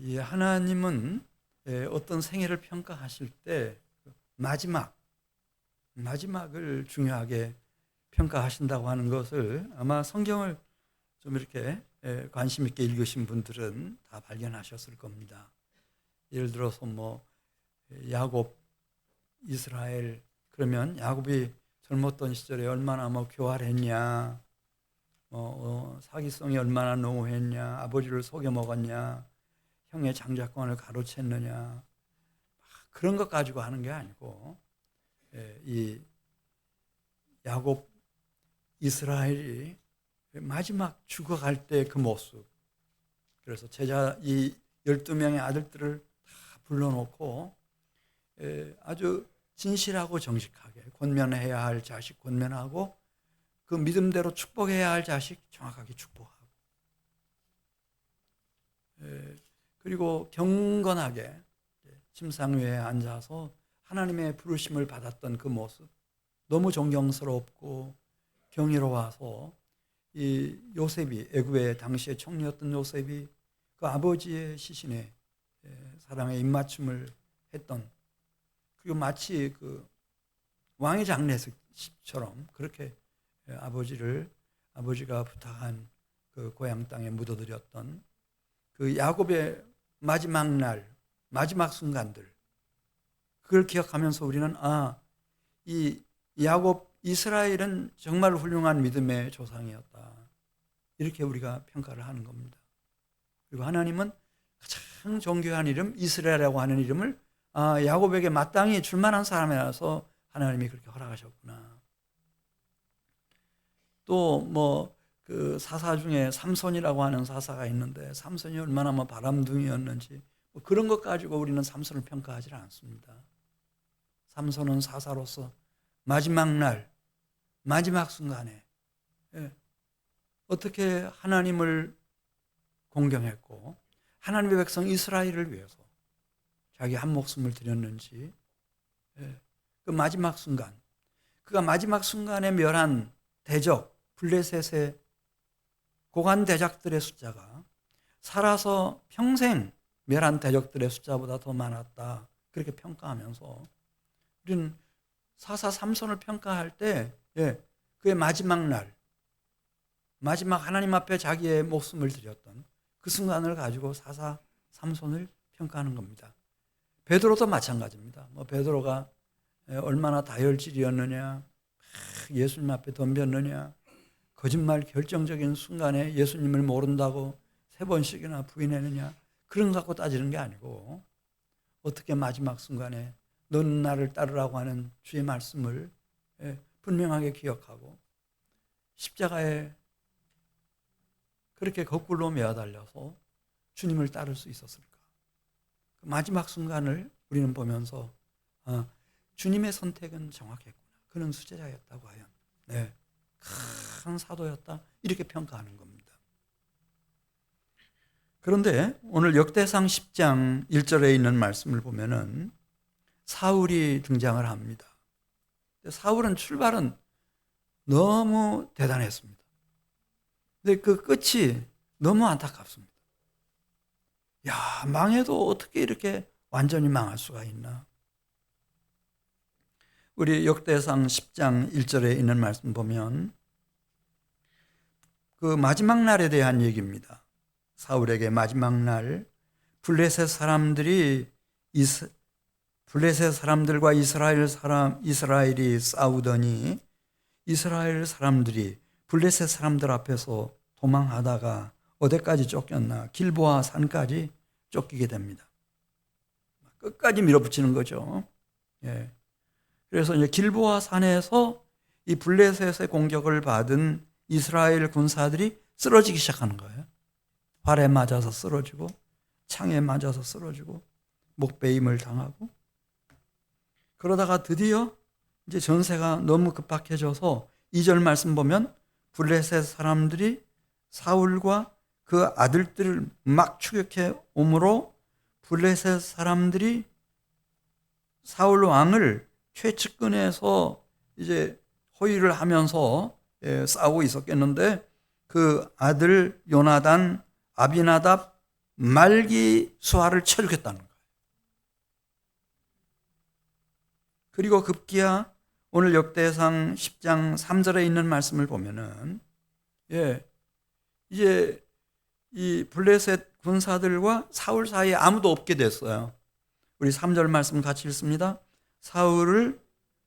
이 하나님은 어떤 생애를 평가하실 때 마지막을 중요하게 평가하신다고 하는 것을 아마 성경을 좀 이렇게 관심 있게 읽으신 분들은 다 발견하셨을 겁니다. 예를 들어서 야곱, 이스라엘, 그러면 야곱이 젊었던 시절에 얼마나 교활했냐, 사기성이 얼마나 농후했냐, 아버지를 속여 먹었냐, 형의 장자권을 가로챘느냐, 그런 것 가지고 하는 게 아니고, 이 야곱, 이스라엘이 마지막 죽어갈 때 그 모습, 그래서 이 12명의 아들들을 다 불러놓고 아주 진실하고 정직하게 권면해야 할 자식 권면하고, 그 믿음대로 축복해야 할 자식 정확하게 축복하고, 그리고 경건하게 침상 위에 앉아서 하나님의 부르심을 받았던 그 모습, 너무 존경스럽고 경이로워서 이 요셉이, 애굽의 당시의 총리였던 요셉이 그 아버지의 시신에 사랑의 입맞춤을 했던, 그리고 마치 그 왕의 장례식처럼 그렇게 아버지가 부탁한 그 고향 땅에 묻어드렸던 그 야곱의 마지막 날, 마지막 순간들, 그걸 기억하면서 우리는 이 야곱, 이스라엘은 정말 훌륭한 믿음의 조상이었다, 이렇게 우리가 평가를 하는 겁니다. 그리고 하나님은 가장 존귀한 이름, 이스라엘이라고 하는 이름을 야곱에게 마땅히 줄 만한 사람이라서 하나님이 그렇게 허락하셨구나. 또 그 사사 중에 삼손이라고 하는 사사가 있는데, 삼손이 얼마나 바람둥이였는지 그런 것 가지고 우리는 삼손을 평가하지 않습니다. 삼손은 사사로서 마지막 날, 마지막 순간에 어떻게 하나님을 공경했고 하나님의 백성 이스라엘을 위해서 자기 한 목숨을 드렸는지, 그 마지막 순간, 그가 마지막 순간에 멸한 대적 블레셋의 고관 대적들의 숫자가 살아서 평생 멸한 대적들의 숫자보다 더 많았다, 그렇게 평가하면서 우리는 사사 삼손을 평가할 때 그의 마지막 날, 마지막 하나님 앞에 자기의 목숨을 드렸던 그 순간을 가지고 사사 삼손을 평가하는 겁니다. 베드로도 마찬가지입니다. 베드로가 얼마나 다혈질이었느냐, 예수님 앞에 덤볐느냐, 거짓말 결정적인 순간에 예수님을 모른다고 3번씩이나 부인했느냐, 그런 거 갖고 따지는 게 아니고, 어떻게 마지막 순간에 너는 나를 따르라고 하는 주의 말씀을 분명하게 기억하고 십자가에 그렇게 거꾸로 매어달려서 주님을 따를 수 있었을까? 그 마지막 순간을 우리는 보면서 주님의 선택은 정확했구나, 그는 수제자였다고 하여 큰 사도였다, 이렇게 평가하는 겁니다. 그런데 오늘 역대상 10장 1절에 있는 말씀을 보면은 사울이 등장을 합니다. 사울은 출발은 너무 대단했습니다. 근데 그 끝이 너무 안타깝습니다. 망해도 어떻게 이렇게 완전히 망할 수가 있나? 우리 역대상 10장 1절에 있는 말씀 보면 그 마지막 날에 대한 얘기입니다. 사울에게 마지막 날 블레셋 사람들과 이스라엘이 싸우더니 이스라엘 사람들이 블레셋 사람들 앞에서 도망하다가 어디까지 쫓겼나? 길보아 산까지 쫓기게 됩니다. 끝까지 밀어붙이는 거죠. 그래서 이제 길보아 산에서 이 블레셋의 공격을 받은 이스라엘 군사들이 쓰러지기 시작하는 거예요. 활에 맞아서 쓰러지고, 창에 맞아서 쓰러지고, 목베임을 당하고, 그러다가 드디어 이제 전세가 너무 급박해져서 2절 말씀 보면 블레셋 사람들이 사울과 그 아들들을 막 추격해 오므로 블레셋 사람들이 사울 왕을 최측근에서 이제 호위를 하면서 싸우고 있었겠는데, 그 아들 요나단, 아비나답, 말기 수하를 쳐주겠다는 거예요. 그리고 급기야 오늘 역대상 10장 3절에 있는 말씀을 보면은 이제 이 블레셋 군사들과 사울 사이에 아무도 없게 됐어요. 우리 3절 말씀 같이 읽습니다. 사울을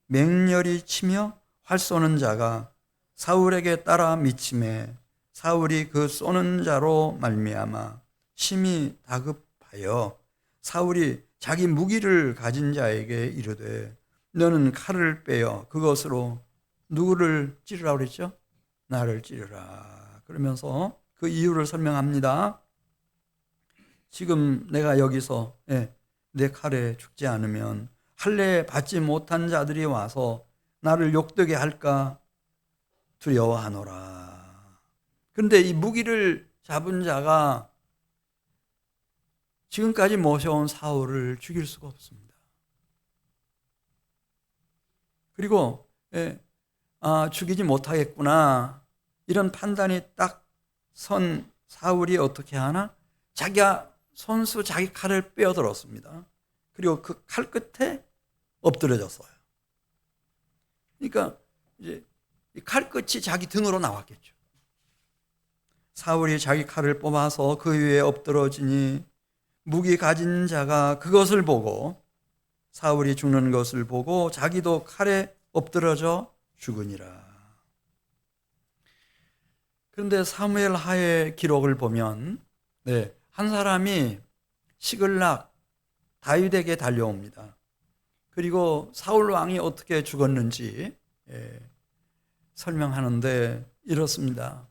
맹렬히 치며 활 쏘는 자가 사울에게 따라 미치매 사울이 그 쏘는 자로 말미암아 심히 다급하여 사울이 자기 무기를 가진 자에게 이르되 너는 칼을 빼어 그것으로 누구를 찌르라고 그랬죠? 나를 찌르라. 그러면서 그 이유를 설명합니다. 지금 내가 여기서 내 칼에 죽지 않으면 할례 받지 못한 자들이 와서 나를 욕되게 할까 두려워하노라. 그런데 이 무기를 잡은 자가 지금까지 모셔온 사울을 죽일 수가 없습니다. 그리고 죽이지 못하겠구나 이런 판단이 딱 선 사울이 어떻게 하나? 자기가 손수 자기 칼을 빼어들었습니다. 그리고 그 칼 끝에 엎드려졌어요. 그러니까 이제 칼 끝이 자기 등으로 나왔겠죠. 사울이 자기 칼을 뽑아서 그 위에 엎드러지니 무기 가진 자가 그것을 보고 사울이 죽는 것을 보고 자기도 칼에 엎드러져 죽으니라. 그런데 사무엘 하의 기록을 보면 한 사람이 시글락 다윗에게 달려옵니다. 그리고 사울 왕이 어떻게 죽었는지 설명하는데 이렇습니다.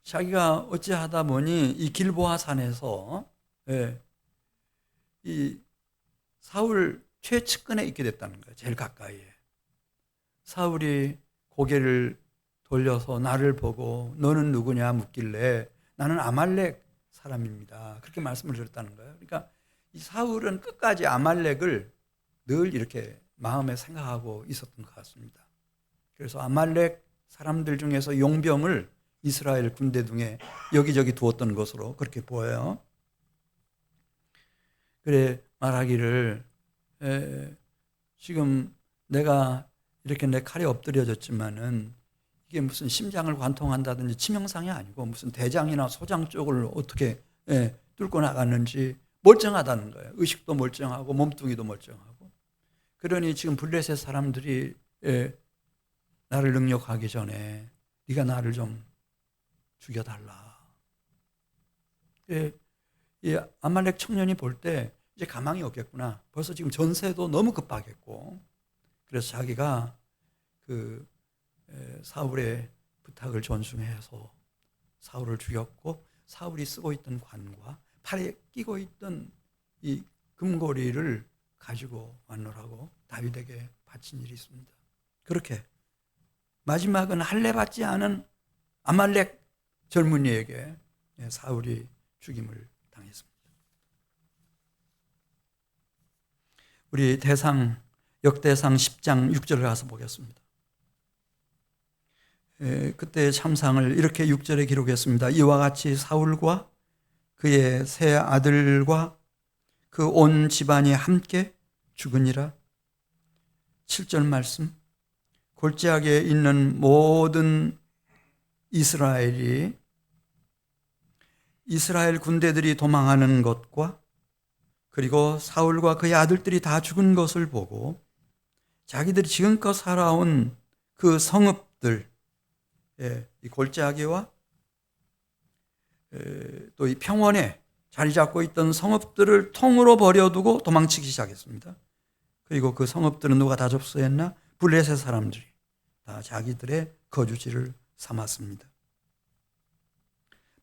자기가 어찌하다 보니 이 길보아 산에서 이 사울 최측근에 있게 됐다는 거예요. 제일 가까이에. 사울이 고개를 돌려서 나를 보고 너는 누구냐 묻길래 나는 아말렉 사람입니다. 그렇게 말씀을 드렸다는 거예요. 그러니까 이 사울은 끝까지 아말렉을 늘 이렇게 마음에 생각하고 있었던 것 같습니다. 그래서 아말렉 사람들 중에서 용병을 이스라엘 군대 등에 여기저기 두었던 것으로 그렇게 보여요. 그래 말하기를 지금 내가 이렇게 내 칼에 엎드려졌지만은 이게 무슨 심장을 관통한다든지 치명상이 아니고 무슨 대장이나 소장 쪽을 어떻게 뚫고 나갔는지 멀쩡하다는 거예요. 의식도 멀쩡하고 몸뚱이도 멀쩡하고. 그러니 지금 블레셋 사람들이 나를 능욕하기 전에 네가 나를 좀 죽여달라. 이 아말렉 청년이 볼 때 이제 가망이 없겠구나. 벌써 지금 전세도 너무 급하겠고. 그래서 자기가 그 사울의 부탁을 존중해서 사울을 죽였고 사울이 쓰고 있던 관과 팔에 끼고 있던 이 금고리를 가지고 왔노라고 다윗에게 바친 일이 있습니다. 그렇게 마지막은 할례 받지 않은 아말렉 젊은이에게 사울이 죽임을 당했습니다. 우리 역대상 10장 6절을 가서 보겠습니다. 그때의 참상을 이렇게 6절에 기록했습니다. 이와 같이 사울과 그의 세 아들과 그 온 집안이 함께 죽으니라. 7절 말씀. 골짜기에 있는 모든 이스라엘 군대들이 도망하는 것과 그리고 사울과 그의 아들들이 다 죽은 것을 보고 자기들이 지금껏 살아온 그 성읍들, 이 골짜기와 또 이 평원에 자리 잡고 있던 성읍들을 통으로 버려두고 도망치기 시작했습니다. 그리고 그 성읍들은 누가 다 접수했나? 블레셋 사람들이 다 자기들의 거주지를 삼았습니다.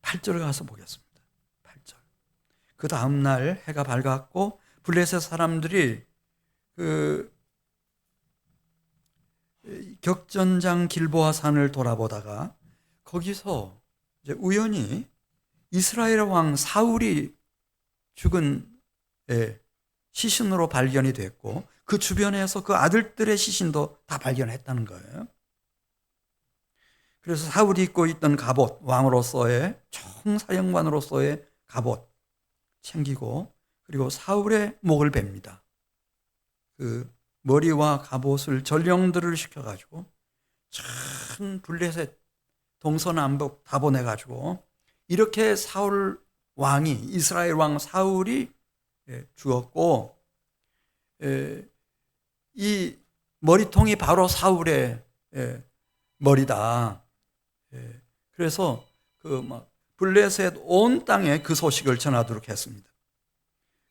8절을 가서 보겠습니다. 8절. 그 다음 날 해가 밝았고 블레셋 사람들이 그 격전장 길보아 산을 돌아보다가 거기서 이제 우연히 이스라엘 왕 사울이 죽은 시신으로 발견이 됐고 그 주변에서 그 아들들의 시신도 다 발견했다는 거예요. 그래서 사울이 입고 있던 갑옷, 왕으로서의 총사령관으로서의 갑옷 챙기고 그리고 사울의 목을 벨니다. 그 머리와 갑옷을 전령들을 시켜가지고 큰 블레셋 동서남북 다 보내가지고 이렇게 사울 왕이 이스라엘 왕 사울이 죽었고 이 머리통이 바로 사울의 머리다. 그래서 그 막 블레셋 온 땅에 그 소식을 전하도록 했습니다.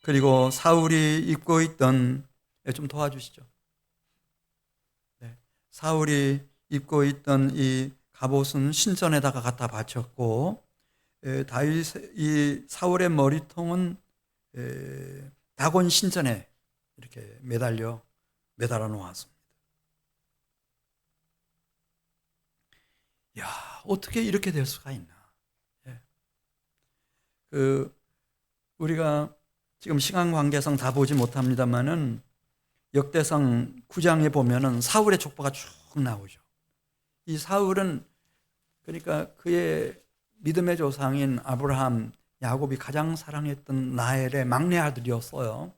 그리고 사울이 입고 있던 좀 도와주시죠. 네. 사울이 입고 있던 이 갑옷은 신전에다가 갖다 바쳤고 이 사울의 머리통은 다곤 신전에 이렇게 매달아 놓았습니다. 야, 어떻게 이렇게 될 수가 있나? 우리가 지금 시간 관계상 다 보지 못합니다만은 역대상 9장에 보면은 사울의 족보가 쭉 나오죠. 이 사울은 그러니까 그의 믿음의 조상인 아브라함, 야곱이 가장 사랑했던 라헬의 막내 아들이었어요.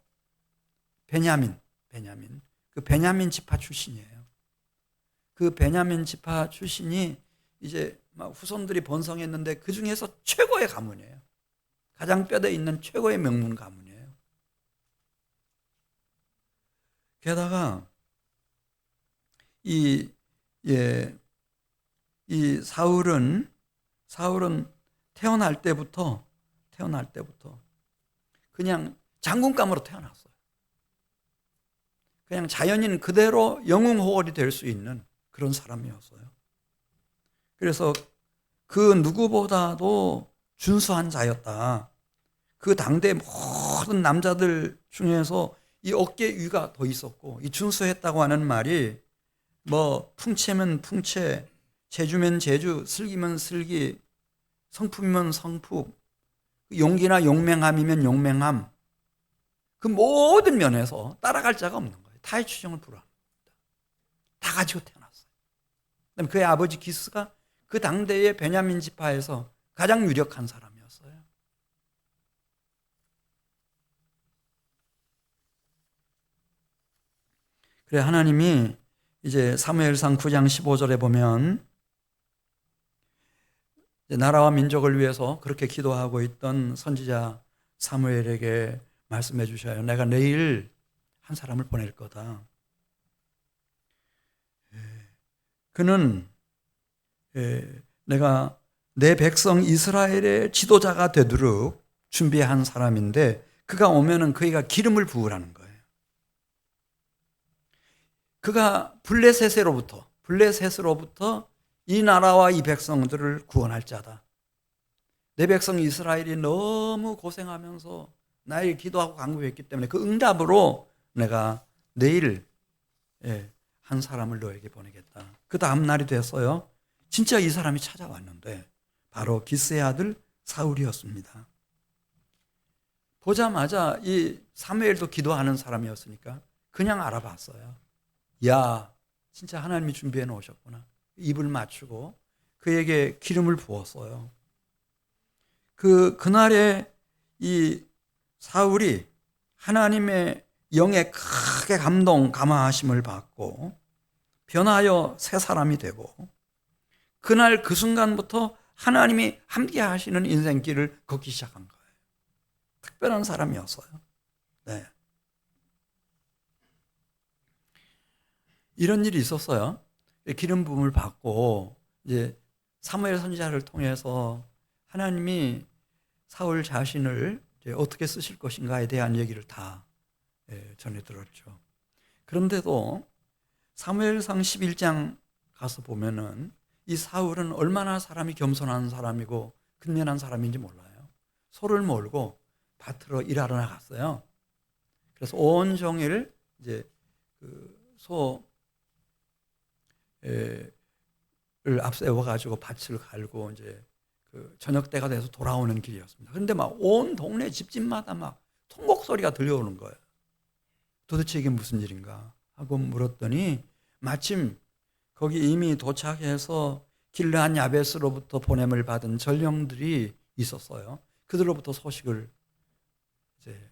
베냐민. 그 베냐민 지파 출신이에요. 그 베냐민 지파 출신이 이제 막 후손들이 번성했는데 그 중에서 최고의 가문이에요. 가장 뼈대 있는 최고의 명문 가문이에요. 게다가 이 사울은 태어날 때부터 그냥 장군감으로 태어났어요. 그냥 자연인 그대로 영웅호월이 될 수 있는 그런 사람이었어요. 그래서 그 누구보다도 준수한 자였다. 그 당대 모든 남자들 중에서 이 어깨 위가 더 있었고, 이 준수했다고 하는 말이 뭐 풍채면 풍채, 재주면 재주, 슬기면 슬기, 성품이면 성품, 용기나 용맹함이면 용맹함, 그 모든 면에서 따라갈 자가 없는 거예요. 타의 추종을 불허합니다. 다 가지고 태어났어요. 그다음에 그의 아버지 기스가 그 당대의 베냐민 지파에서 가장 유력한 사람이었어요. 그래 하나님이 이제 사무엘상 9장 15절에 보면 나라와 민족을 위해서 그렇게 기도하고 있던 선지자 사무엘에게 말씀해 주셔요. 내가 내일 한 사람을 보낼 거다. 그는 내가 내 백성 이스라엘의 지도자가 되도록 준비한 사람인데 그가 오면은 그이가 기름을 부으라는 거예요. 그가 블레셋으로부터 이 나라와 이 백성들을 구원할 자다. 내 백성 이스라엘이 너무 고생하면서 나에게 기도하고 간구했기 때문에 그 응답으로 내가 내일 한 사람을 너에게 보내겠다. 그 다음 날이 됐어요. 진짜 이 사람이 찾아왔는데 바로 기스의 아들 사울이었습니다. 보자마자 이 사무엘도 기도하는 사람이었으니까 그냥 알아봤어요. 야, 진짜 하나님이 준비해 놓으셨구나. 입을 맞추고 그에게 기름을 부었어요. 그날에 이 사울이 하나님의 영에 크게 감화하심을 받고 변하여 새 사람이 되고 그날 그 순간부터 하나님이 함께 하시는 인생길을 걷기 시작한 거예요. 특별한 사람이었어요. 네. 이런 일이 있었어요. 기름 부음을 받고 이제 사무엘 선지자를 통해서 하나님이 사울 자신을 이제 어떻게 쓰실 것인가에 대한 얘기를 다 전해 들었죠. 그런데도 사무엘상 11장 가서 보면은 이 사울은 얼마나 사람이 겸손한 사람이고 근면한 사람인지 몰라요. 소를 몰고 밭으로 일하러 나갔어요. 그래서 온종일 이제 그 소를 앞세워 가지고 밭을 갈고 이제 그 저녁 때가 돼서 돌아오는 길이었습니다. 그런데 막 온 동네 집집마다 막 통곡 소리가 들려오는 거예요. 도대체 이게 무슨 일인가 하고 물었더니 마침 거기 이미 도착해서 길르한 야베스로부터 보냄을 받은 전령들이 있었어요. 그들로부터 소식을 이제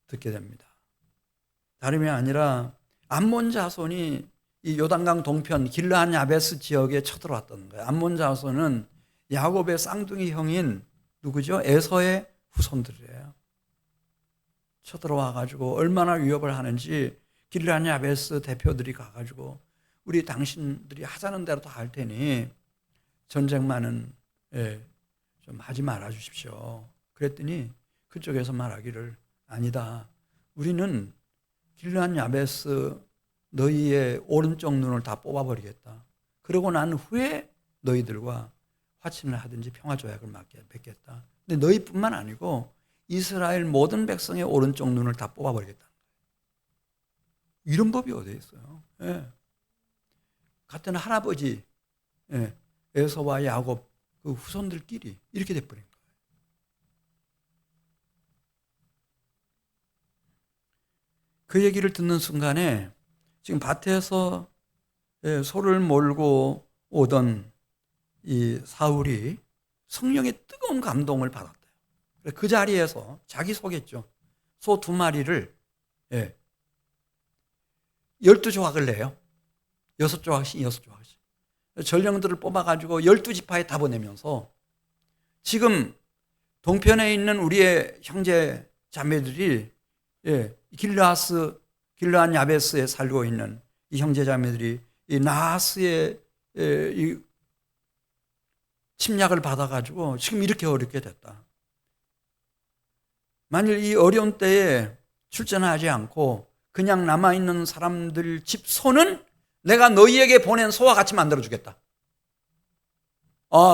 듣게 됩니다. 다름이 아니라 암몬 자손이 이 요단강 동편 길르한 야베스 지역에 쳐들어왔다는 거예요. 암몬 자손은 야곱의 쌍둥이 형인 누구죠? 에서의 후손들이에요. 쳐들어와 가지고 얼마나 위협을 하는지 길르한 야베스 대표들이 가가지고 우리 당신들이 하자는 대로 다 할 테니 전쟁만은 좀 하지 말아 주십시오. 그랬더니 그쪽에서 말하기를 아니다. 우리는 길르한 야베스 너희의 오른쪽 눈을 다 뽑아버리겠다. 그러고 난 후에 너희들과 화친을 하든지 평화조약을 맺겠다. 근데 너희뿐만 아니고 이스라엘 모든 백성의 오른쪽 눈을 다 뽑아버리겠다. 이런 법이 어디에 있어요? 예. 같은 할아버지 에서와 야곱 그 후손들끼리 이렇게 돼버린 거예요. 그 얘기를 듣는 순간에 지금 밭에서 소를 몰고 오던 이 사울이 성령의 뜨거운 감동을 받았대요. 그 자리에서 자기 속였죠. 소 2마리를 12조각을 내요. 6조각씩 6조각씩. 전령들을 뽑아가지고 12지파에 다 보내면서 지금 동편에 있는 우리의 형제 자매들이 길르한 야베스에 살고 있는 이 형제 자매들이 이 나하스의 이 침략을 받아가지고 지금 이렇게 어렵게 됐다. 만일 이 어려운 때에 출전하지 않고 그냥 남아있는 사람들 집 소는 내가 너희에게 보낸 소와 같이 만들어주겠다.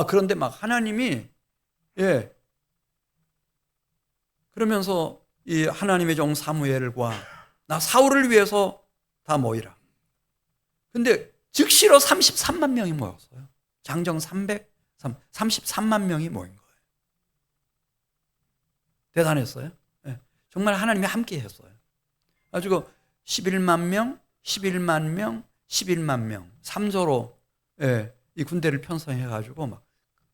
그런데 막 하나님이 그러면서 이 하나님의 종 사무엘과 나 사울을 위해서 다 모이라. 근데 즉시로 33만 명이 모였어요. 장정 33만 명이 모인 거예요. 대단했어요. 정말 하나님이 함께 했어요. 가지고 11만 명, 11만 명, 11만 명 3조로 이 군대를 편성해가지고 막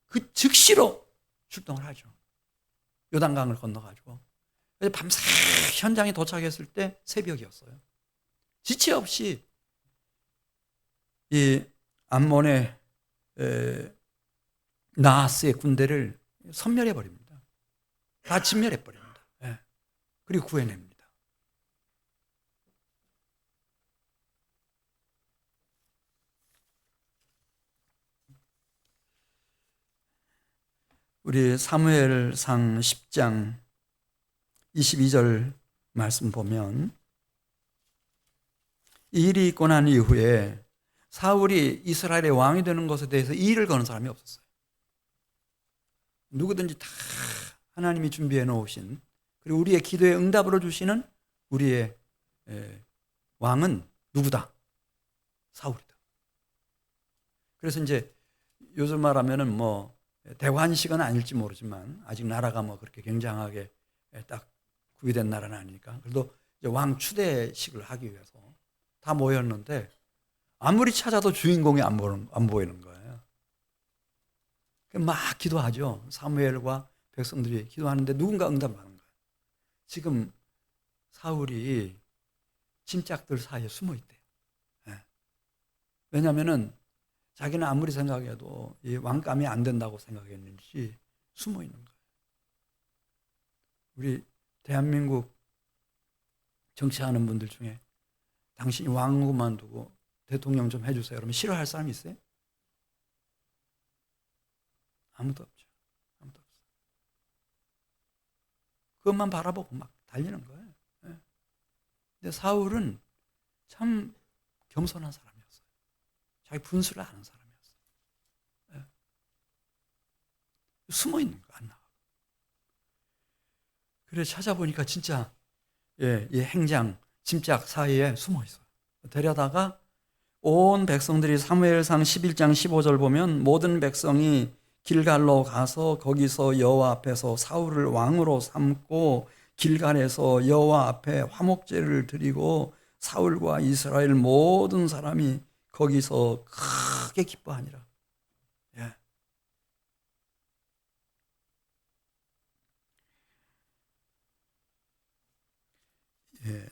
그 즉시로 출동을 하죠. 요단강을 건너가지고. 밤새 현장에 도착했을 때 새벽이었어요. 지체 없이 이 암몬의 나하스의 군대를 섬멸해 버립니다. 다 진멸해 버립니다. 그리고 구해냅니다. 우리 사무엘상 10장 22절 말씀 보면 이 일이 있고 난 이후에 사울이 이스라엘의 왕이 되는 것에 대해서 이의를 거는 사람이 없었어요. 누구든지 다 하나님이 준비해 놓으신 그리고 우리의 기도에 응답으로 주시는 우리의 왕은 누구다? 사울이다. 그래서 이제 요즘 말하면은 뭐 대관식은 아닐지 모르지만 아직 나라가 뭐 그렇게 굉장하게 딱 구비된 나라는 아니니까 그래도 이제 왕 추대식을 하기 위해서 다 모였는데 아무리 찾아도 주인공이 안 보이는 거예요. 막 기도하죠. 사무엘과 백성들이 기도하는데 누군가 응답하는 거예요. 지금 사울이 짐짝들 사이에 숨어 있대요. 왜냐하면은 자기는 아무리 생각해도 이 왕감이 안 된다고 생각했는지 숨어 있는 거예요. 우리 대한민국 정치하는 분들 중에 당신이 왕 그만두고 대통령 좀 해주세요. 그러면 싫어할 사람이 있어요? 아무도 없죠. 아무도 없어요. 그것만 바라보고 막 달리는 거예요. 근데 사울은 참 겸손한 사람이었어요. 자기 분수를 아는 사람이었어요. 숨어 있는 거 안 나와. 그래 찾아보니까 진짜 이 행장 짐짝 사이에 숨어 있어요. 데려다가 온 백성들이 사무엘상 11장 15절 보면 모든 백성이 길갈로 가서 거기서 여호와 앞에서 사울을 왕으로 삼고 길갈에서 여호와 앞에 화목제를 드리고 사울과 이스라엘 모든 사람이 거기서 크게 기뻐하니라.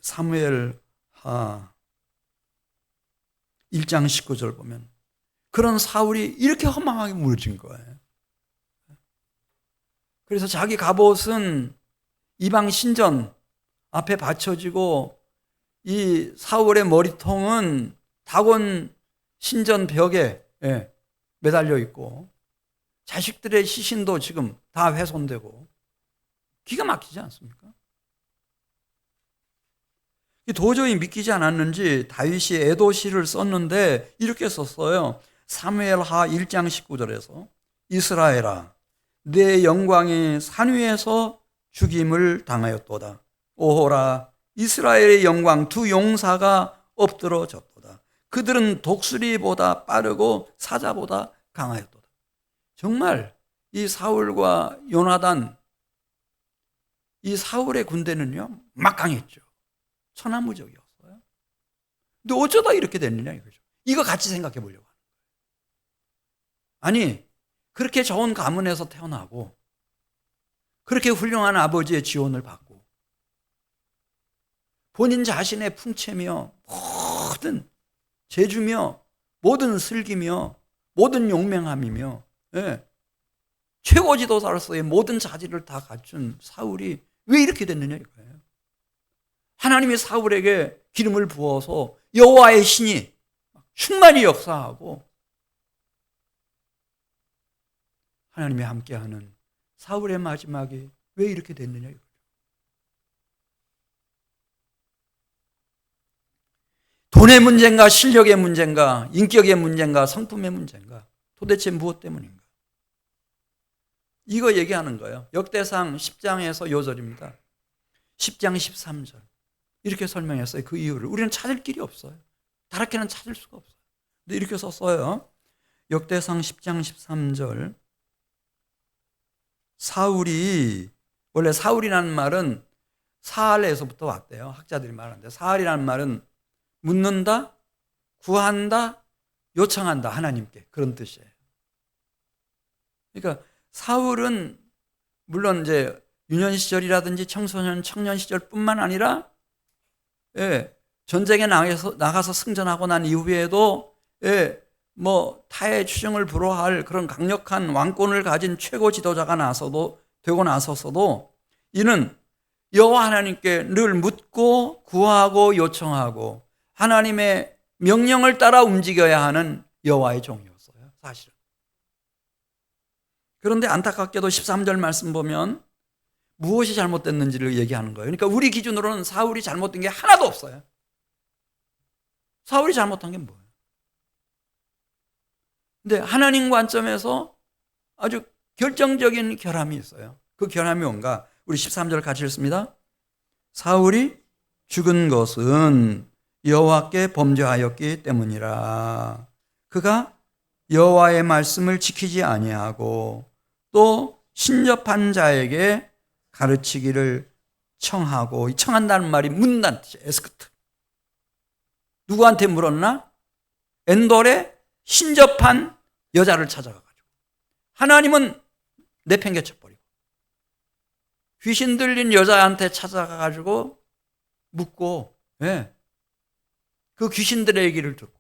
사무엘 1장 19절 보면 그런 사울이 이렇게 허망하게 무너진 거예요. 그래서 자기 갑옷은 이방 신전 앞에 받쳐지고 이 사울의 머리통은 다곤 신전 벽에 매달려 있고 자식들의 시신도 지금 다 훼손되고 기가 막히지 않습니까? 도저히 믿기지 않았는지 다윗이 애도시를 썼는데 이렇게 썼어요. 사무엘하 1장 19절에서 이스라엘아 내 영광이 산 위에서 죽임을 당하였도다. 오호라 이스라엘의 영광 두 용사가 엎드러졌도다. 그들은 독수리보다 빠르고 사자보다 강하였도다. 정말 이 사울과 요나단 이 사울의 군대는요 막강했죠. 천하무적이었어요. 근데 어쩌다 이렇게 됐느냐 이거죠. 이거 같이 생각해 보려고 하는 거예요. 아니 그렇게 좋은 가문에서 태어나고 그렇게 훌륭한 아버지의 지원을 받고 본인 자신의 풍채며 모든 재주며 모든 슬기며 모든 용맹함이며 최고 지도자로서의 모든 자질을 다 갖춘 사울이 왜 이렇게 됐느냐 이거예요. 하나님이 사울에게 기름을 부어서 여호와의 신이 충만히 역사하고 하나님이 함께하는 사울의 마지막이 왜 이렇게 됐느냐 이거죠. 돈의 문제인가 실력의 문제인가 인격의 문제인가 성품의 문제인가 도대체 무엇 때문인가 이거 얘기하는 거예요. 역대상 10장에서 요절입니다. 10장 13절 이렇게 설명했어요. 그 이유를 우리는 찾을 길이 없어요. 다르게는 찾을 수가 없어요. 근데 이렇게 썼어요. 역대상 10장 13절 사울이 원래 사울이라는 말은 사알에서부터 왔대요. 학자들이 말하는데 사알이라는 말은 묻는다, 구한다, 요청한다 하나님께 그런 뜻이에요. 그러니까 사울은 물론 이제 유년 시절이라든지 청소년, 청년 시절뿐만 아니라 전쟁에 나가서 승전하고 난 이후에도 뭐 타의 추종을 불허할 그런 강력한 왕권을 가진 최고 지도자가 되고 나서서도 이는 여호와 하나님께 늘 묻고 구하고 요청하고 하나님의 명령을 따라 움직여야 하는 여호와의 종이었어요. 사실은. 그런데 안타깝게도 13절 말씀 보면 무엇이 잘못됐는지를 얘기하는 거예요. 그러니까 우리 기준으로는 사울이 잘못된 게 하나도 없어요. 사울이 잘못한 게 뭐예요? 근데 하나님 관점에서 아주 결정적인 결함이 있어요. 그 결함이 뭔가? 우리 13절 같이 읽습니다. 사울이 죽은 것은 여호와께 범죄하였기 때문이라. 그가 여호와의 말씀을 지키지 아니하고 또 신접한 자에게 가르치기를 청하고, 청한다는 말이 묻는다는 뜻이에요. 에스크트. 누구한테 물었나? 엔돌에 신접한 여자를 찾아가가지고 하나님은 내팽개쳐버리고 귀신 들린 여자한테 찾아가가지고 묻고 그 귀신들의 얘기를 듣고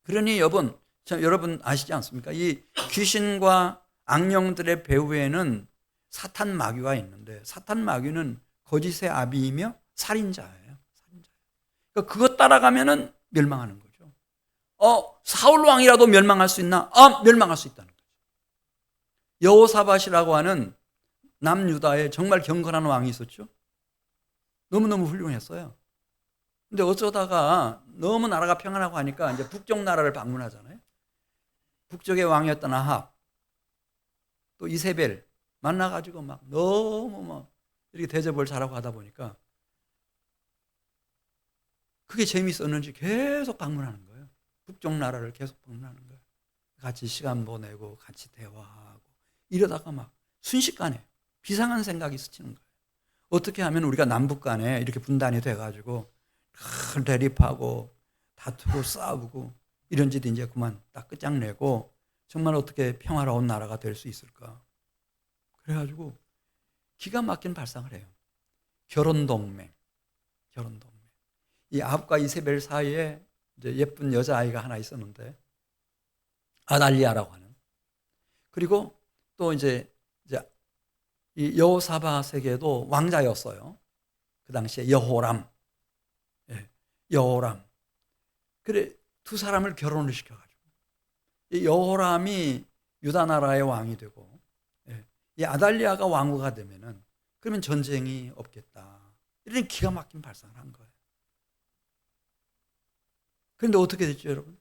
그러니 여러분 아시지 않습니까? 이 귀신과 악령들의 배후에는 사탄 마귀가 있는데 사탄 마귀는 거짓의 아비이며 살인자예요. 그러니까 그것 따라가면은 멸망하는 거죠. 사울 왕이라도 멸망할 수 있나? 멸망할 수 있다는 거죠. 여호사밧이라고 하는 남유다에 정말 경건한 왕이 있었죠. 너무너무 훌륭했어요. 근데 어쩌다가 너무 나라가 평안하고 하니까 이제 북쪽 나라를 방문하잖아요. 북쪽의 왕이었던 아합, 또 이세벨 만나가지고 막 너무 이렇게 대접을 잘하고 하다 보니까 그게 재미있었는지 계속 방문하는 거예요. 북쪽 나라를 계속 방문하는 거예요. 같이 시간 보내고 같이 대화하고 이러다가 막 순식간에 비상한 생각이 스치는 거예요. 어떻게 하면 우리가 남북 간에 이렇게 분단이 돼가지고 대립하고 다투고 싸우고 이런 짓 이제 그만 딱 끝장내고 정말 어떻게 평화로운 나라가 될 수 있을까. 그래가지고 기가 막힌 발상을 해요. 결혼동맹, 결혼 동맹. 이 아합과 이세벨 사이에 이제 예쁜 여자아이가 하나 있었는데, 아달리아라고 하는. 그리고 또 이제 이 여호사밧에게도 왕자였어요. 그 당시에 여호람. 예, 여호람. 그래, 두 사람을 결혼을 시켜가지고. 이 여호람이 유다 나라의 왕이 되고, 예, 이 아달리아가 왕후가 되면은, 그러면 전쟁이 없겠다. 이런 기가 막힌 발상을 한 거예요. 그런데 어떻게 됐죠, 여러분?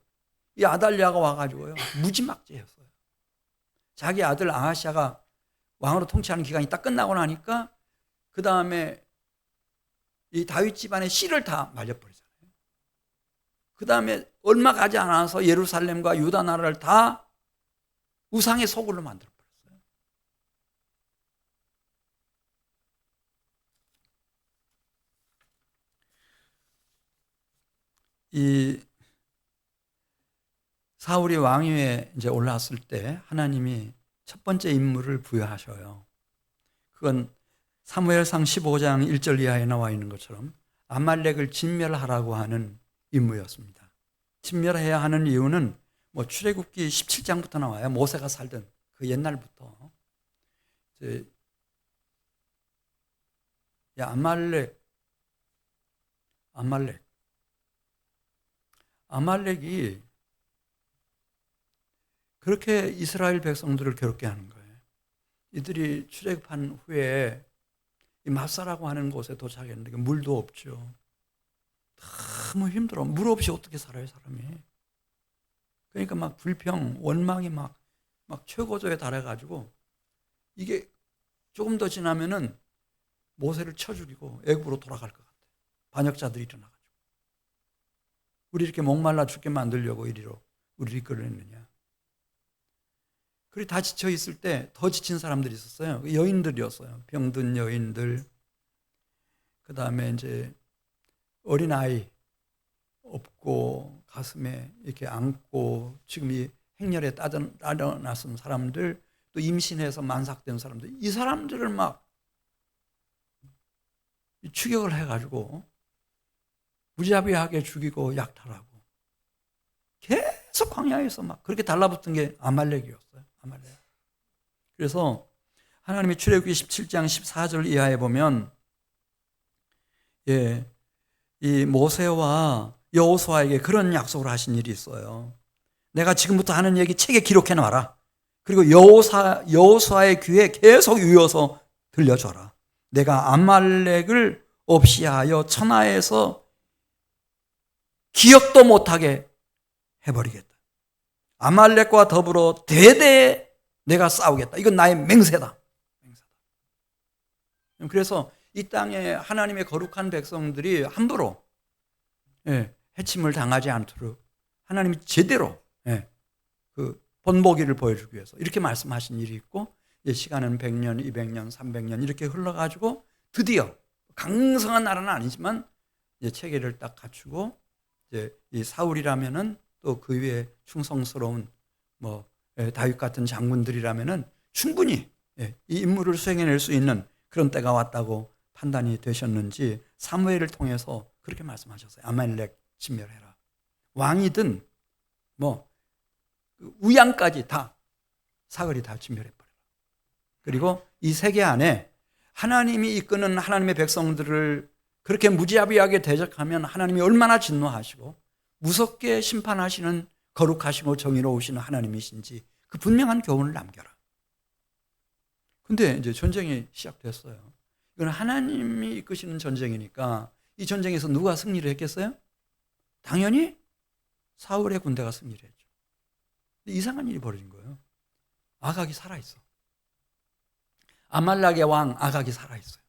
이 아달리아가 와가지고요, 무지막지했어요. 자기 아들 아하시아가 왕으로 통치하는 기간이 딱 끝나고 나니까, 그 다음에 이 다윗 집안의 씨를 다 말려버리잖아요. 그 다음에 얼마 가지 않아서 예루살렘과 유다 나라를 다 우상의 소굴로 만들어버렸어요. 이 사울이 왕위에 이제 올라왔을 때 하나님이 첫 번째 임무를 부여하셔요. 그건 사무엘상 15장 1절 이하에 나와 있는 것처럼 아말렉을 진멸하라고 하는 임무였습니다. 진멸해야 하는 이유는 뭐 출애굽기 17장부터 나와요. 모세가 살던 그 옛날부터 이제 아말렉이 그렇게 이스라엘 백성들을 괴롭게 하는 거예요. 이들이 출애굽한 후에 이 마사라고 하는 곳에 도착했는데 물도 없죠. 너무 힘들어. 물 없이 어떻게 살아요, 사람이? 그러니까 막 불평, 원망이 막 최고조에 달해가지고 이게 조금 더 지나면은 모세를 쳐 죽이고 애굽으로 돌아갈 것 같아요. 반역자들이 일어나가지고. 우리 이렇게 목말라 죽게 만들려고 이리로 우리를 이끌어냈느냐. 그리고 다 지쳐 있을 때 더 지친 사람들이 있었어요. 여인들이었어요. 병든 여인들. 그 다음에 이제 어린아이 업고 가슴에 이렇게 안고 지금 이 행렬에 따져나선 사람들, 또 임신해서 만삭된 사람들, 이 사람들을 막 추격을 해가지고 무자비하게 죽이고 약탈하고 계속 광야에서 막 그렇게 달라붙은 게 아말렉이었어요. 아말렉. 그래서 하나님이 출애굽기 17장 14절 이하에 보면 이 모세와 여호수아에게 그런 약속을 하신 일이 있어요. 내가 지금부터 하는 얘기 책에 기록해 놔라. 그리고 여호수아의 귀에 계속 유어서 들려줘라. 내가 아말렉을 없이 하여 천하에서 기억도 못하게 해버리겠다. 아말렉과 더불어 대대에 내가 싸우겠다. 이건 나의 맹세다. 그래서 이 땅에 하나님의 거룩한 백성들이 함부로 해침을 당하지 않도록 하나님이 제대로 그 본보기를 보여주기 위해서 이렇게 말씀하신 일이 있고, 시간은 100년, 200년, 300년 이렇게 흘러가지고 드디어 강성한 나라는 아니지만 이제 체계를 딱 갖추고, 이제 이 사울이라면은 또 그 위에 충성스러운 다윗 같은 장군들이라면은 충분히 이 임무를 수행해낼 수 있는 그런 때가 왔다고 판단이 되셨는지 사무엘을 통해서 그렇게 말씀하셨어요. 아말렉 진멸해라. 왕이든 우양까지 다 사거리 다 진멸해버려라. 그리고 이 세계 안에 하나님이 이끄는 하나님의 백성들을 그렇게 무지하비하게 대적하면 하나님이 얼마나 진노하시고 무섭게 심판하시는 거룩하시고 정의로우신 하나님이신지 그 분명한 교훈을 남겨라. 근데 이제 전쟁이 시작됐어요. 이건 하나님이 이끄시는 전쟁이니까 이 전쟁에서 누가 승리를 했겠어요? 당연히 사울의 군대가 승리를 했죠. 근데 이상한 일이 벌어진 거예요. 아각이 살아있어. 아말렉의 왕 아각이 살아있어요.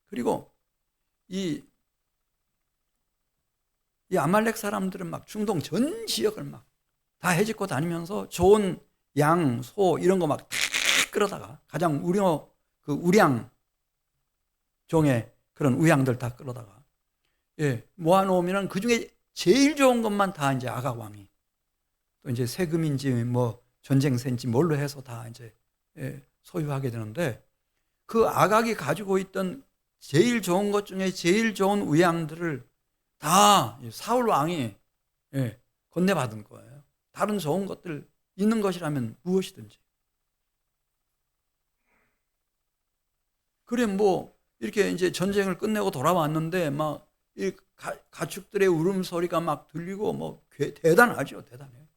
그리고 이 아말렉 사람들은 막 중동 전 지역을 막 다 해집고 다니면서 좋은 양, 소 이런 거 막 다 끌어다가 가장 우량 종의 그런 우양들 다 끌어다가 모아놓으면 그 중에 제일 좋은 것만 다 이제 아각 왕이 또 이제 세금인지 전쟁세인지 뭘로 해서 다 이제 소유하게 되는데, 그 아각이 가지고 있던 제일 좋은 것 중에 제일 좋은 우양들을 다 사울 왕이 건네받은 거예요. 다른 좋은 것들 있는 것이라면 무엇이든지. 그래 뭐 이렇게 이제 전쟁을 끝내고 돌아왔는데 막 이 가축들의 울음소리가 막 들리고 뭐 대단하죠. 대단해요.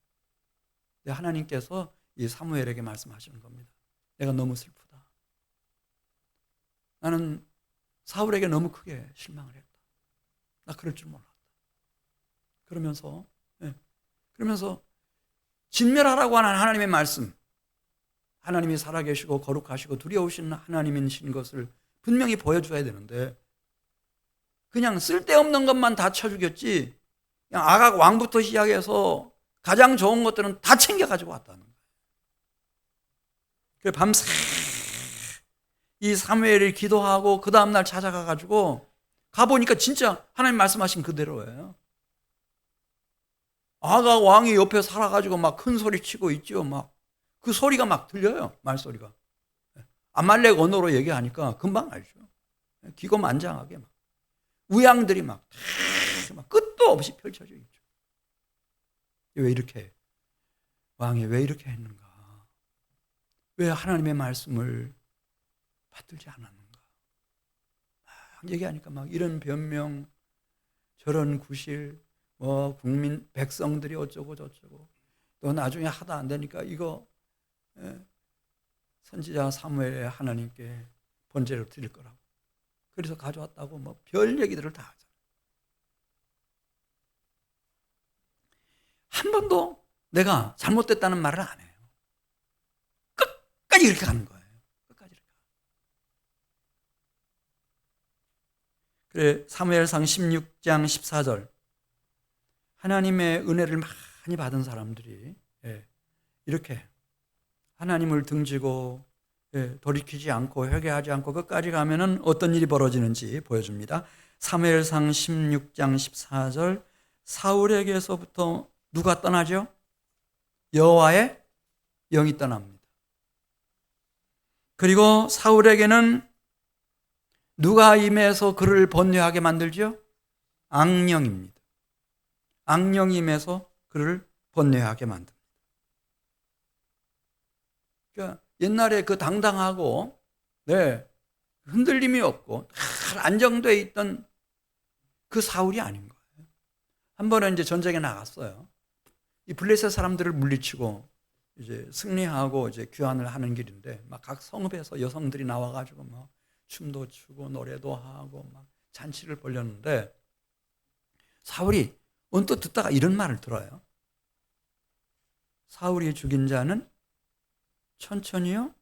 근데 하나님께서 이 사무엘에게 말씀하시는 겁니다. 내가 너무 슬프다. 나는 사울에게 너무 크게 실망을 했다. 나 그럴 줄 몰랐다. 그러면서 진멸하라고 하는 하나님의 말씀, 하나님이 살아계시고 거룩하시고 두려우신 하나님이신 것을 분명히 보여줘야 되는데 그냥 쓸데없는 것만 다 쳐 죽였지, 그냥 아각 왕부터 시작해서 가장 좋은 것들은 다 챙겨가지고 왔다는 거예요. 그래 밤새 이 사무엘이 기도하고 그 다음날 찾아가가지고 가보니까 진짜 하나님 말씀하신 그대로예요. 아각 왕이 옆에 살아가지고 막 큰 소리 치고 있죠. 막 그 소리가 막 들려요. 말소리가. 아말렉 언어로 얘기하니까 금방 알죠. 기고만장하게 막 우양들이 막 끝도 없이 펼쳐져 있죠. 왜 이렇게 왕이 왜 이렇게 했는가? 왜 하나님의 말씀을 받들지 않았는가? 막 얘기하니까 막 이런 변명, 저런 구실, 뭐 국민 백성들이 어쩌고 저쩌고, 또 나중에 하다 안 되니까 이거 선지자 사무엘의 하나님께 번제를 드릴 거라고. 그래서 가져왔다고 뭐 별 얘기들을 다 하잖아요. 한 번도 내가 잘못됐다는 말을 안 해요. 끝까지 이렇게 가는 거예요. 끝까지 이렇게. 그래 사무엘상 16장 14절 하나님의 은혜를 많이 받은 사람들이 이렇게 하나님을 등지고 돌이키지 않고 회개하지 않고 끝까지 가면은 어떤 일이 벌어지는지 보여줍니다. 사무엘상 16장 14절 사울에게서부터 누가 떠나죠? 여호와의 영이 떠납니다. 그리고 사울에게는 누가 임해서 그를 번뇌하게 만들죠? 악령입니다. 악령이 임해서 그를 번뇌하게 만듭니다. 그러니까 옛날에 그 당당하고 흔들림이 없고 잘 안정되어 있던 그 사울이 아닌 거예요. 한 번은 이제 전쟁에 나갔어요. 이 블레셋 사람들을 물리치고 이제 승리하고 이제 귀환을 하는 길인데 막 각 성읍에서 여성들이 나와가지고 막 춤도 추고 노래도 하고 막 잔치를 벌였는데 사울이 언뜻 듣다가 이런 말을 들어요. 사울이 죽인 자는 천천히요.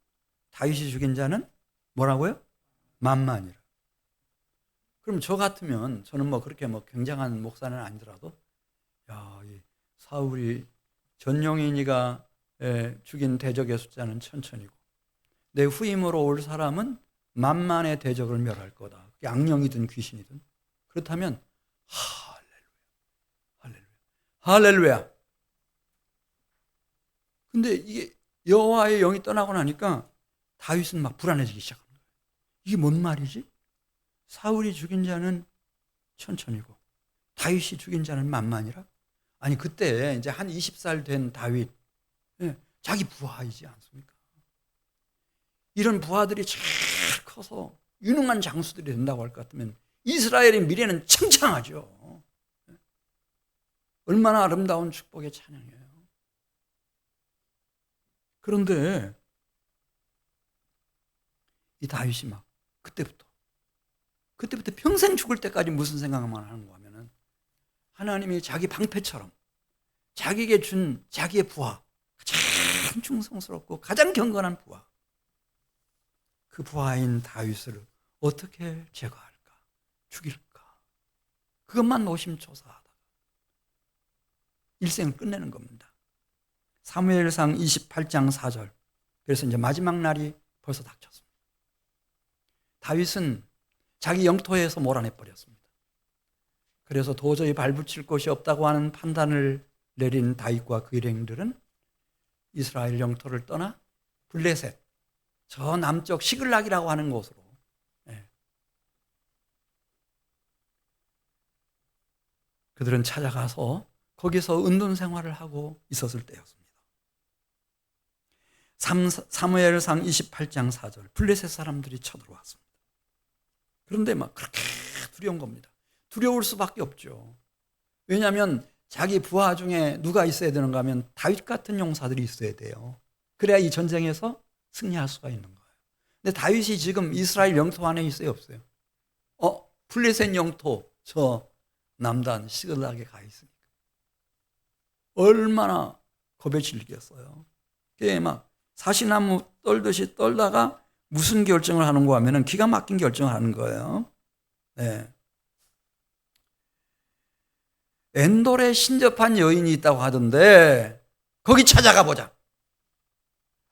다윗이 죽인 자는 뭐라고요? 만만이라. 그럼 저 같으면 저는 뭐 그렇게 뭐 굉장한 목사는 아니더라도 야, 이 사울이 전용인이가 죽인 대적의 숫자는 천천히고 내 후임으로 올 사람은 만만의 대적을 멸할 거다. 악령이든 귀신이든. 그렇다면 할렐루야. 할렐루야. 근데 이게 여호와의 영이 떠나고 나니까 다윗은 막 불안해지기 시작한 거예요. 이게 뭔 말이지? 사울이 죽인 자는 천천히고 다윗이 죽인 자는 만만이라? 아니 그때 이제 한 20살 된 다윗, 자기 부하이지 않습니까? 이런 부하들이 잘 커서 유능한 장수들이 된다고 할 것 같으면 이스라엘의 미래는 창창하죠. 얼마나 아름다운 축복의 찬양이에요. 그런데 이 다윗이 막 그때부터 평생 죽을 때까지 무슨 생각만 하는 거 하면은 하나님이 자기 방패처럼 자기에게 준 자기의 부하, 가장 충성스럽고 가장 경건한 부하, 그 부하인 다윗을 어떻게 제거할까, 죽일까, 그것만 노심초사하다가 일생을 끝내는 겁니다. 사무엘상 28장 4절. 그래서 이제 마지막 날이 벌써 닥쳤습니다. 다윗은 자기 영토에서 몰아내버렸습니다. 그래서 도저히 발붙일 곳이 없다고 하는 판단을 내린 다윗과 그 일행들은 이스라엘 영토를 떠나 블레셋, 저 남쪽 시글락이라고 하는 곳으로 그들은 찾아가서 거기서 은둔 생활을 하고 있었을 때였습니다. 사무엘상 28장 4절 블레셋 사람들이 쳐들어왔습니다. 그런데 막 그렇게 두려운 겁니다. 두려울 수밖에 없죠. 왜냐하면 자기 부하 중에 누가 있어야 되는가 하면 다윗 같은 용사들이 있어야 돼요. 그래야 이 전쟁에서 승리할 수가 있는 거예요. 근데 다윗이 지금 이스라엘 영토 안에 있어요, 없어요? 블레셋 영토 저 남단 시글락에 가 있으니까 얼마나 겁에 질리겠어요. 그게 막 사시나무 떨듯이 떨다가 무슨 결정을 하는가 하면은 기가 막힌 결정을 하는 거예요. 네. 엔돌에 신접한 여인이 있다고 하던데 거기 찾아가 보자.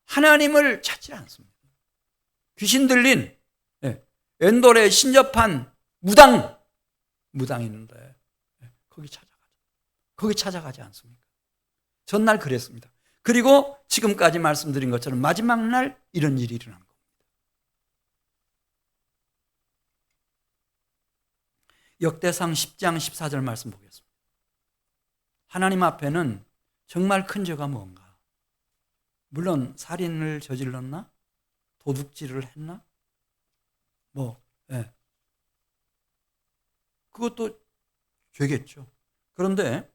하나님을 찾지 않습니다. 귀신 들린 엔돌에 신접한 무당이 있는데 거기 찾아가죠. 거기 찾아가지 않습니까? 전날 그랬습니다. 그리고 지금까지 말씀드린 것처럼 마지막 날 이런 일이 일어난 겁니다. 역대상 10장 14절 말씀 보겠습니다. 하나님 앞에는 정말 큰 죄가 뭔가? 물론 살인을 저질렀나? 도둑질을 했나? 그것도 죄겠죠. 그런데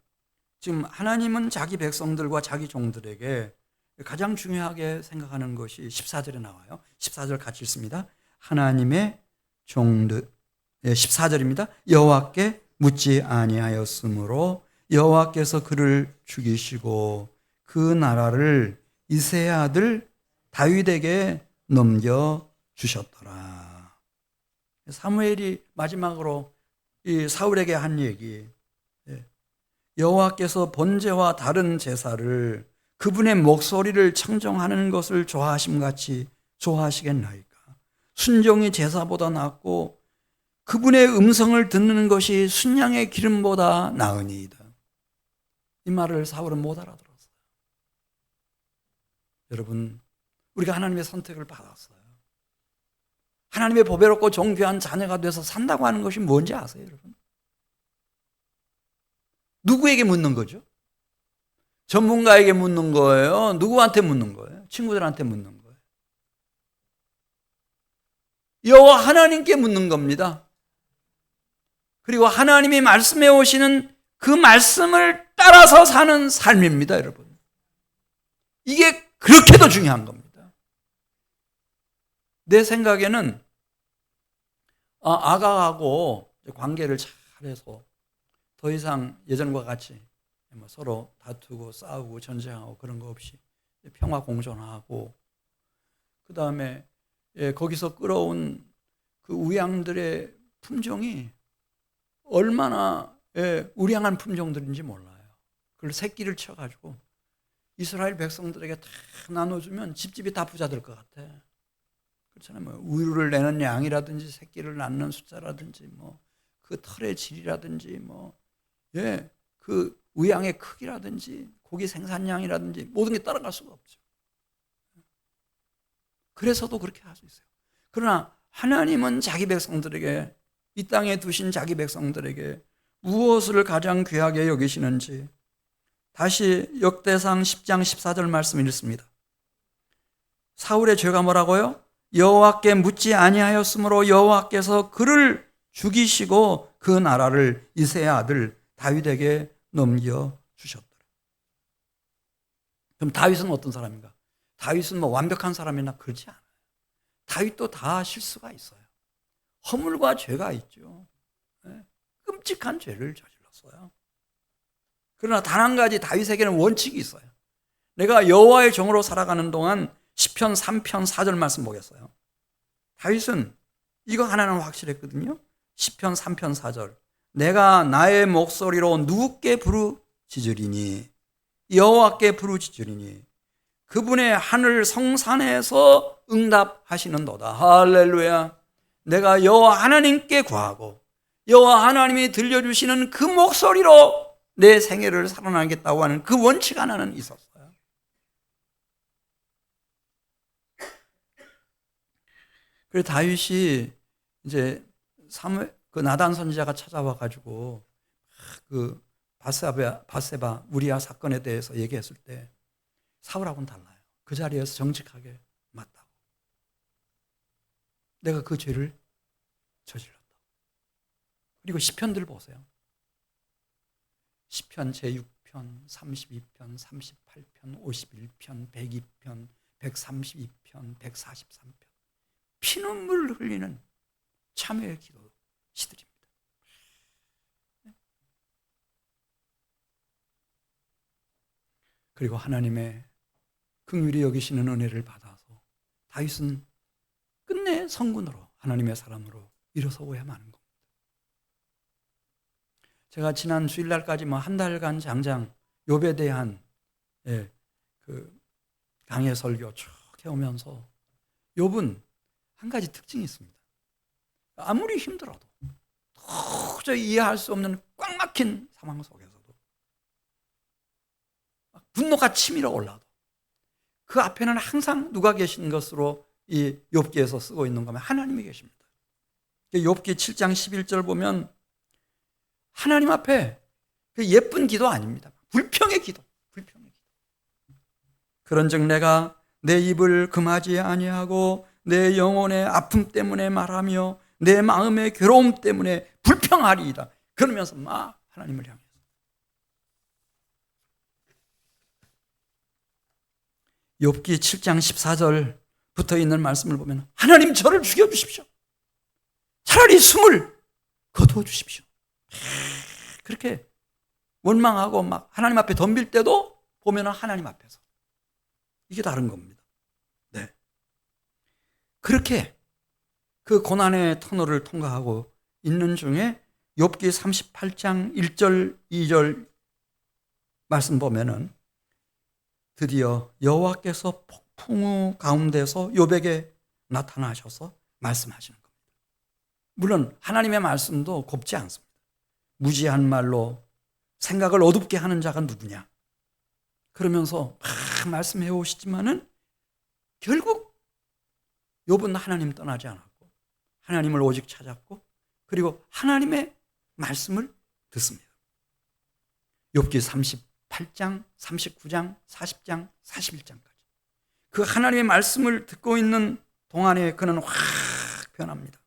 지금 하나님은 자기 백성들과 자기 종들에게 가장 중요하게 생각하는 것이 14절에 나와요. 14절 같이 읽습니다. 하나님의 종들 14절입니다. 여호와께 묻지 아니하였으므로 여호와께서 그를 죽이시고 그 나라를 이새의 아들 다윗에게 넘겨주셨더라. 사무엘이 마지막으로 이 사울에게 한 얘기, 여호와께서 번제와 다른 제사를 그분의 목소리를 청정하는 것을 좋아하심같이 좋아하시겠나이까. 순종이 제사보다 낫고 그분의 음성을 듣는 것이 순양의 기름보다 나으니이다. 이 말을 사울은 못 알아들었어요. 여러분, 우리가 하나님의 선택을 받았어요. 하나님의 보배롭고 존귀한 자녀가 돼서 산다고 하는 것이 뭔지 아세요, 여러분? 누구에게 묻는 거죠? 전문가에게 묻는 거예요? 누구한테 묻는 거예요? 친구들한테 묻는 거예요? 여호와 하나님께 묻는 겁니다. 그리고 하나님이 말씀해 오시는 그 말씀을 따라서 사는 삶입니다, 여러분. 이게 그렇게도 중요한 겁니다. 내 생각에는 아가하고 관계를 잘해서 더 이상 예전과 같이 서로 다투고 싸우고 전쟁하고 그런 거 없이 평화 공존하고, 그 다음에 거기서 끌어온 그 우양들의 품종이 얼마나 우량한 품종들인지 몰라요. 그걸 새끼를 쳐가지고 이스라엘 백성들에게 다 나눠주면 집집이 다 부자 될 것 같아. 그렇잖아요. 우유를 내는 양이라든지 새끼를 낳는 숫자라든지 그 털의 질이라든지 그 우양의 크기라든지 고기 생산량이라든지 모든 게 따라갈 수가 없죠. 그래서도 그렇게 할 수 있어요. 그러나 하나님은 자기 백성들에게, 이 땅에 두신 자기 백성들에게 무엇을 가장 귀하게 여기시는지 다시 역대상 10장 14절 말씀 읽습니다. 사울의 죄가 뭐라고요? 여호와께 묻지 아니하였으므로 여호와께서 그를 죽이시고 그 나라를 이새의 아들 다윗에게 넘겨주셨더라. 그럼 다윗은 어떤 사람인가? 다윗은 완벽한 사람이나 그렇지 않아요. 다윗도 다 실수가 있어요. 허물과 죄가 있죠. 끔찍한 죄를 저질렀어요. 그러나 단 한 가지 다윗에게는 원칙이 있어요. 내가 여호와의 종으로 살아가는 동안 시편 3편 4절 말씀 보겠어요. 다윗은 이거 하나는 확실했거든요. 시편 3편 4절. 내가 나의 목소리로 누구께 부르짖으리니 여호와께 부르짖으리니 그분의 하늘 성산에서 응답하시는도다. 할렐루야. 내가 여호와 하나님께 구하고 여호와 하나님이 들려주시는 그 목소리로 내 생애를 살아나겠다고 하는 그 원칙 하나는 있었어요. 그래서 다윗이 이제 그 나단 선지자가 찾아와 가지고 그 바세바 우리아 사건에 대해서 얘기했을 때 사울하고는 달라요. 그 자리에서 정직하게 맞다고. 내가 그 죄를 저질렀다. 그리고 시편들 보세요. 시편 제6편, 32편, 38편, 51편, 102편, 132편, 143편. 피눈물을 흘리는 참회의 기도 시들입니다. 그리고 하나님의 긍휼히 여기시는 은혜를 받아서 다윗은 끝내 성군으로, 하나님의 사람으로 일어서고야 마는 겁니다. 제가 지난 주일날까지 한 달간 장장 욥에 대한 그 강해 설교 쭉 해오면서 욥은 한 가지 특징이 있습니다. 아무리 힘들어도 도저히 이해할 수 없는 꽉 막힌 상황 속에서도 분노가 치밀어 올라도 그 앞에는 항상 누가 계신 것으로 이 욥기에서 쓰고 있는 거면 하나님이 계십니다. 욥기 7장 11절 보면 하나님 앞에 그 예쁜 기도 아닙니다. 불평의 기도, 불평의 기도. 그런즉 내가 내 입을 금하지 아니하고 내 영혼의 아픔 때문에 말하며 내 마음의 괴로움 때문에 불평하리이다. 그러면서 막 하나님을 향해서 욥기 7장 14절 붙어 있는 말씀을 보면 하나님 저를 죽여주십시오. 차라리 숨을 거두어 주십시오. 그렇게 원망하고 막 하나님 앞에 덤빌 때도 보면 하나님 앞에서 이게 다른 겁니다. 네. 그렇게 그 고난의 터널을 통과하고 있는 중에 욥기 38장 1절 2절 말씀 보면은 드디어 여호와께서 폭풍우 가운데서 욥에게 나타나셔서 말씀하시는 겁니다. 물론 하나님의 말씀도 곱지 않습니다. 무지한 말로 생각을 어둡게 하는 자가 누구냐? 그러면서 막 말씀해 오시지만은 결국 욥은 하나님 떠나지 않았고 하나님을 오직 찾았고 그리고 하나님의 말씀을 듣습니다. 욥기 38장, 39장, 40장, 41장까지 그 하나님의 말씀을 듣고 있는 동안에 그는 확 변합니다.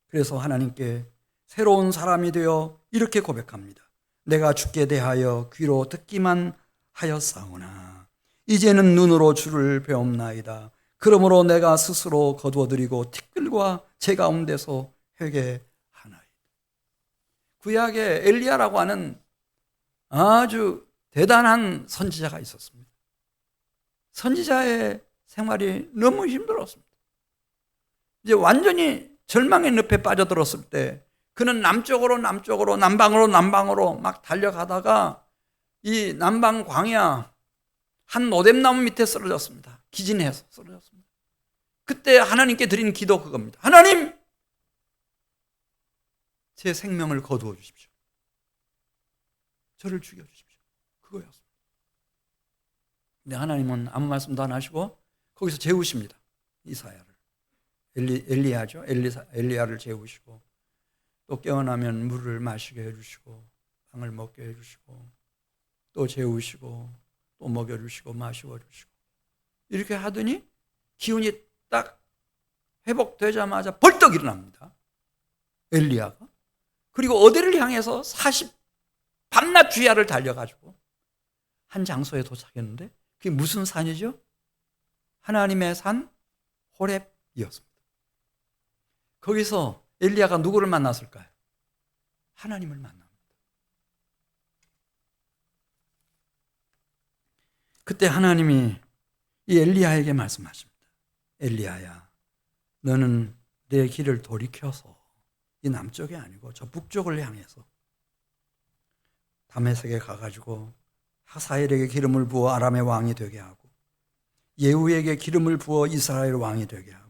그래서 하나님께 새로운 사람이 되어 이렇게 고백합니다. 내가 주께 대하여 귀로 듣기만 하였사오나 이제는 눈으로 주를 배움나이다. 그러므로 내가 스스로 거두어드리고 티끌과 제 가운데서 회개하나이다. 구약에 엘리야라고 하는 아주 대단한 선지자가 있었습니다. 선지자의 생활이 너무 힘들었습니다. 이제 완전히 절망의 늪에 빠져들었을 때 그는 남쪽으로 남방으로 막 달려가다가 이 남방 광야 한 노뎀나무 밑에 쓰러졌습니다. 기진해서 쓰러졌습니다. 그때 하나님께 드린 기도 그겁니다. 하나님, 제 생명을 거두어 주십시오. 저를 죽여 주십시오. 그거였습니다. 근데 하나님은 아무 말씀도 안 하시고 거기서 재우십니다. 이사야를. 엘리야죠. 엘리야를 재우시고 또 깨어나면 물을 마시게 해주시고 빵을 먹게 해주시고 또 재우시고 또 먹여주시고 마시워주시고 이렇게 하더니 기운이 딱 회복되자마자 벌떡 일어납니다. 엘리야가. 그리고 어디를 향해서 밤낮 주야를 달려가지고 한 장소에 도착했는데 그게 무슨 산이죠? 하나님의 산 호렙이었습니다. 거기서 엘리야가 누구를 만났을까요? 하나님을 만납니다. 그때 하나님이 이 엘리야에게 말씀하십니다. 엘리야야, 너는 내 길을 돌이켜서 이 남쪽이 아니고 저 북쪽을 향해서 다메섹에 가가지고 하사엘에게 기름을 부어 아람의 왕이 되게 하고 예후에게 기름을 부어 이스라엘 왕이 되게 하고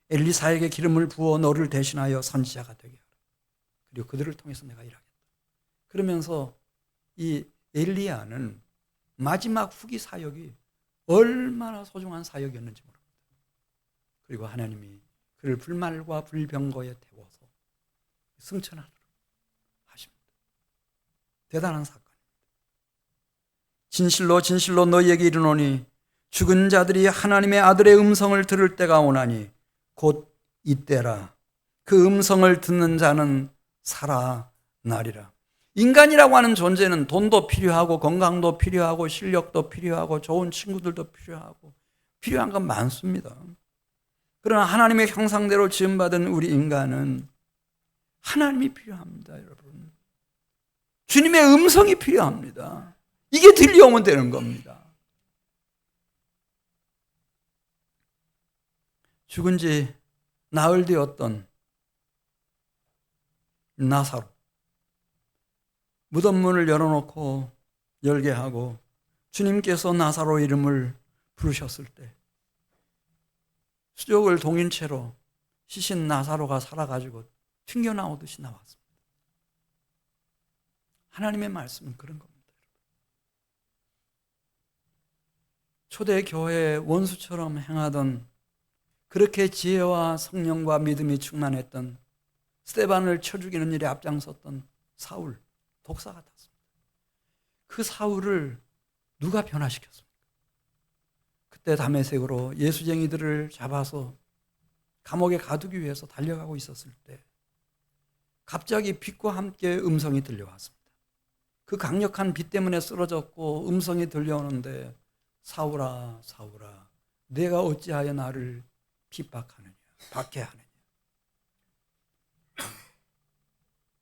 엘리사에게 기름을 부어 너를 대신하여 선지자가 되게 하라. 그리고 그들을 통해서 내가 일하겠다. 그러면서 이 엘리야는 마지막 후기 사역이 얼마나 소중한 사역이었는지 모릅니다. 그리고 하나님이 그를 불말과 불병거에 태워서 승천하도록 하십니다. 대단한 사건입니다. 진실로 진실로 너희에게 이르노니 죽은 자들이 하나님의 아들의 음성을 들을 때가 오나니 곧 이때라. 그 음성을 듣는 자는 살아나리라. 인간이라고 하는 존재는 돈도 필요하고 건강도 필요하고 실력도 필요하고 좋은 친구들도 필요하고 필요한 건 많습니다. 그러나 하나님의 형상대로 지음받은 우리 인간은 하나님이 필요합니다, 여러분. 주님의 음성이 필요합니다. 이게 들려오면 되는 겁니다. 죽은 지 나흘 되었던 나사로, 무덤 문을 열어놓고 열게 하고 주님께서 나사로 이름을 부르셨을 때 수족을 동인 채로 시신 나사로가 살아가지고 튕겨나오듯이 나왔습니다. 하나님의 말씀은 그런 겁니다. 초대교회의 원수처럼 행하던, 그렇게 지혜와 성령과 믿음이 충만했던, 스데반을 쳐 죽이는 일에 앞장섰던 사울, 독사 같았습니다. 그 사울을 누가 변화시켰습니까? 그때 다메섹으로 예수쟁이들을 잡아서 감옥에 가두기 위해서 달려가고 있었을 때 갑자기 빛과 함께 음성이 들려왔습니다. 그 강력한 빛 때문에 쓰러졌고 음성이 들려오는데, 사울아 사울아 내가 어찌하여 나를 핍박하느냐, 박해하느냐.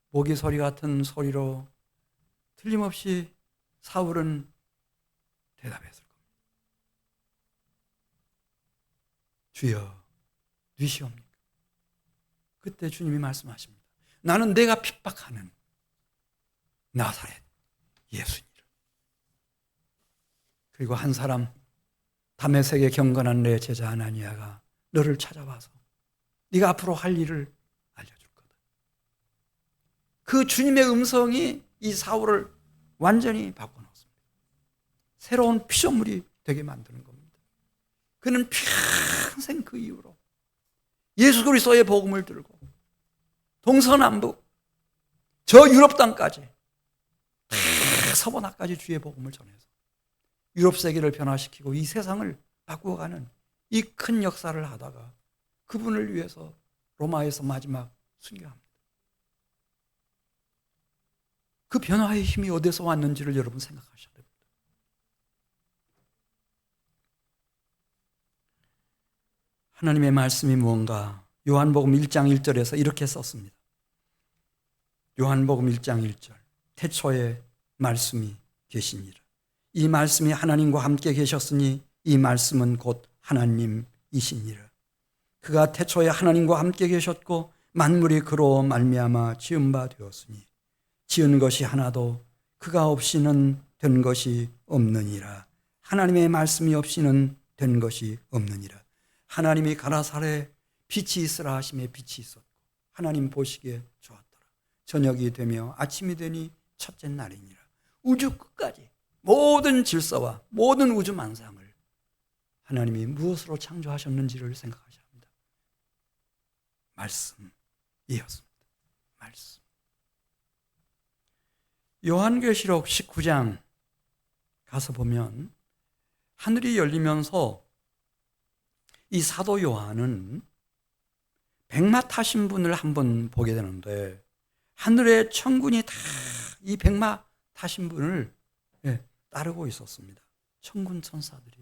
모기 소리 같은 소리로 틀림없이 사울은 대답했을 겁니다. 주여 누시옵니까? 그때 주님이 말씀하십니다. 나는 내가 핍박하는 나사렛 예수니라. 그리고 한 사람, 다메섹에 경건한 내 제자 아나니아가 너를 찾아와서 네가 앞으로 할 일을 알려줄 거다. 그 주님의 음성이 이 사울을 완전히 바꿔놓습니다. 새로운 피조물이 되게 만드는 겁니다. 그는 평생 그 이후로 예수 그리스도의 복음을 들고 동서남북 저 유럽 땅까지 서번화까지 주의 복음을 전해서 유럽 세계를 변화시키고 이 세상을 바꾸어가는 이 큰 역사를 하다가 그분을 위해서 로마에서 마지막 순교합니다. 그 변화의 힘이 어디서 왔는지를 여러분 생각하셔야 됩니다. 하나님의 말씀이 무언가, 요한복음 1장 1절에서 이렇게 썼습니다. 요한복음 1장 1절, 태초에 말씀이 계시니라. 이 말씀이 하나님과 함께 계셨으니 이 말씀은 곧 하나님이시니라. 그가 태초에 하나님과 함께 계셨고 만물이 그로 말미암아 지은 바 되었으니 지은 것이 하나도 그가 없이는 된 것이 없느니라. 하나님의 말씀이 없이는 된 것이 없느니라. 하나님이 가라사대 빛이 있으라 하심에 빛이 있었고 하나님 보시기에 좋았더라. 저녁이 되며 아침이 되니 첫째 날이니라. 우주 끝까지 모든 질서와 모든 우주 만상을 하나님이 무엇으로 창조하셨는지를 생각하셔야 합니다. 말씀이었습니다. 말씀. 요한계시록 19장 가서 보면 하늘이 열리면서 이 사도 요한은 백마 타신 분을 한번 보게 되는데, 하늘의 천군이 다 이 백마 타신 분을 따르고 있었습니다. 천군 천사들이.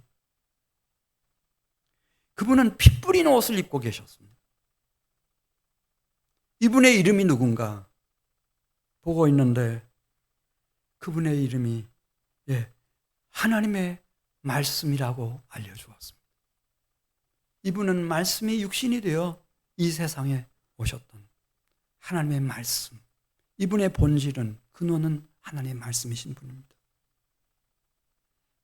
그분은 피 뿌린 옷을 입고 계셨습니다. 이분의 이름이 누군가 보고 있는데 그분의 이름이 하나님의 말씀이라고 알려주었습니다. 이분은 말씀이 육신이 되어 이 세상에 오셨던 하나님의 말씀. 이분의 본질은, 근원은 하나님의 말씀이신 분입니다.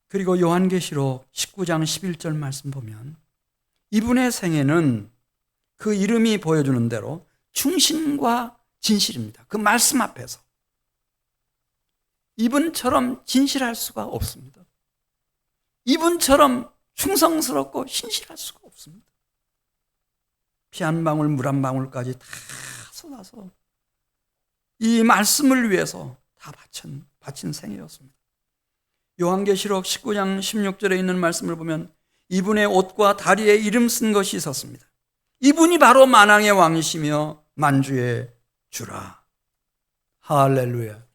그리고 요한계시록 19장 11절 말씀 보면 이분의 생애는 그 이름이 보여주는 대로 충신과 진실입니다. 그 말씀 앞에서 이분처럼 진실할 수가 없습니다. 이분처럼 충성스럽고 신실할 수가 없습니다. 피 한 방울 물 한 방울까지 다 쏟아서 이 말씀을 위해서 다 바친 생애였습니다. 요한계시록 19장 16절에 있는 말씀을 보면 이분의 옷과 다리에 이름 쓴 것이 있었습니다. 이분이 바로 만왕의 왕이시며 만주의 주라. 할렐루야.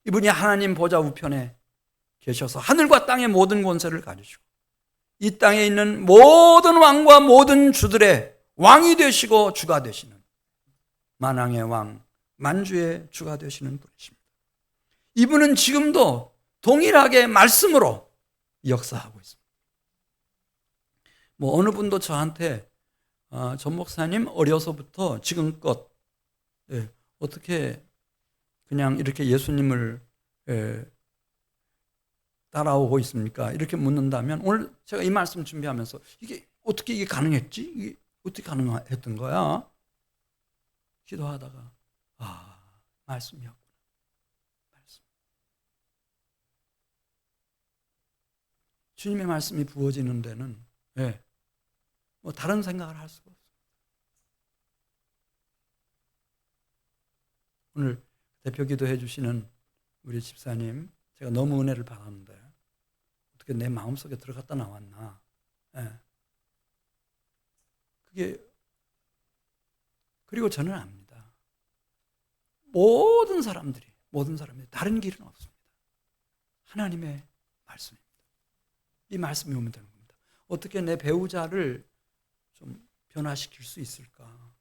이분이 하나님 보좌 우편에 계셔서 하늘과 땅의 모든 권세를 가지시고 이 땅에 있는 모든 왕과 모든 주들의 왕이 되시고 주가 되시는 만왕의 왕, 만주의 주가 되시는 분이십니다. 이분은 지금도 동일하게 말씀으로 역사하고 있습니다. 어느 분도 저한테 전 목사님 어려서부터 지금껏 어떻게 그냥 이렇게 예수님을 따라오고 있습니까? 이렇게 묻는다면 오늘 제가 이 말씀 준비하면서 이게 가능했지? 이게 어떻게 가능했던 거야? 기도하다가 말씀이었구나. 말씀. 주님의 말씀이 부어지는 데는 다른 생각을 할 수가 없어요. 오늘 대표 기도해 주시는 우리 집사님, 제가 너무 은혜를 받았는데 어떻게 내 마음속에 들어갔다 나왔나. 그리고 저는 압니다. 모든 사람들이 다른 길은 없습니다. 하나님의 말씀입니다. 이 말씀이 오면 되는 겁니다. 어떻게 내 배우자를 좀 변화시킬 수 있을까?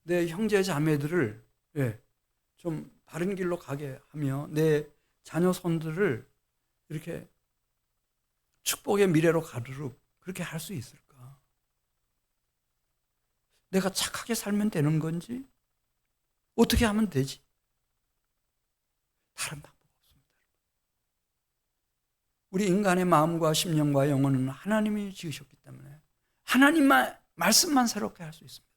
내 형제 자매들을 좀 바른 길로 가게 하며 내 자녀 손들을 이렇게 축복의 미래로 가도록 그렇게 할 수 있을까? 내가 착하게 살면 되는 건지? 어떻게 하면 되지? 다른 방법 없습니다. 우리 인간의 마음과 심령과 영혼은 하나님이 지으셨기 때문에 하나님만 말씀만 새롭게 할 수 있습니다.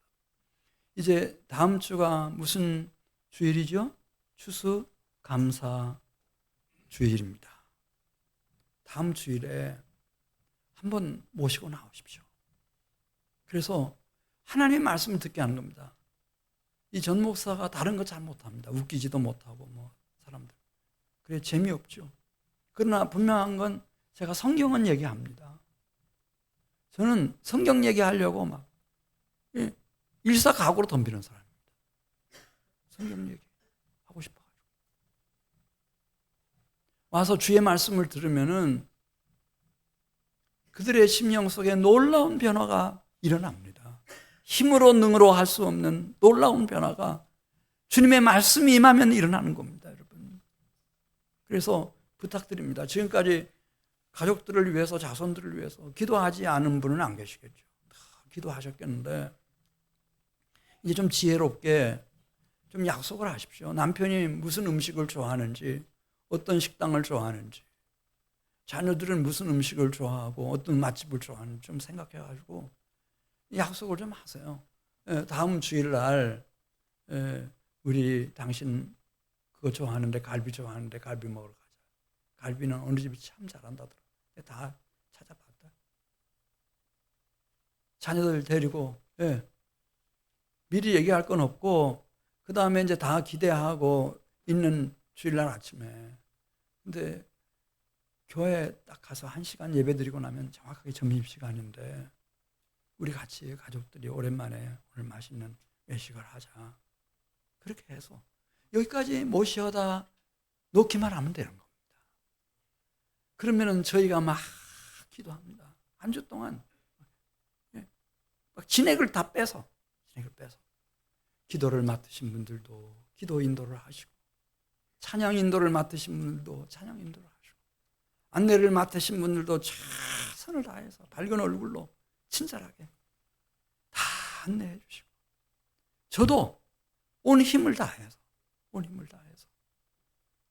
이제 다음 주가 무슨 주일이죠? 추수감사 주일입니다. 다음 주일에 한번 모시고 나오십시오. 그래서 하나님의 말씀을 듣게 하는 겁니다. 이 전 목사가 다른 거 잘 못합니다. 웃기지도 못하고 사람들. 그래 재미없죠. 그러나 분명한 건 제가 성경은 얘기합니다. 저는 성경 얘기하려고 일사각오로 덤비는 사람입니다. 성경 얘기 하고 싶어가지고 와서 주의 말씀을 들으면은 그들의 심령 속에 놀라운 변화가 일어납니다. 힘으로 능으로 할 수 없는 놀라운 변화가 주님의 말씀이 임하면 일어나는 겁니다, 여러분. 그래서 부탁드립니다. 지금까지 가족들을 위해서, 자손들을 위해서 기도하지 않은 분은 안 계시겠죠. 다 기도하셨겠는데 이제 좀 지혜롭게 좀 약속을 하십시오. 남편이 무슨 음식을 좋아하는지, 어떤 식당을 좋아하는지, 자녀들은 무슨 음식을 좋아하고 어떤 맛집을 좋아하는지 좀 생각해가지고 약속을 좀 하세요. 다음 주일날 우리 당신 그거 좋아하는데 갈비 좋아하는데 갈비 먹으러 가자. 갈비는 어느 집이 참 잘한다더라. 다 찾아봤다. 자녀들 데리고 미리 얘기할 건 없고 그 다음에 이제 다 기대하고 있는 주일날 아침에. 근데 교회 딱 가서 1시간 예배 드리고 나면 정확하게 점심시간인데 우리 같이 가족들이 오랜만에 오늘 맛있는 외식을 하자. 그렇게 해서 여기까지 모셔다 놓기만 하면 되는 겁니다. 그러면은 저희가 막 기도합니다. 한 주 동안 막 진액을 빼서 기도를 맡으신 분들도 기도 인도를 하시고 찬양 인도를 맡으신 분들도 찬양 인도를 하시고 안내를 맡으신 분들도 최선을 다해서 밝은 얼굴로 친절하게 다 안내해 주시고 저도 온 힘을 다해서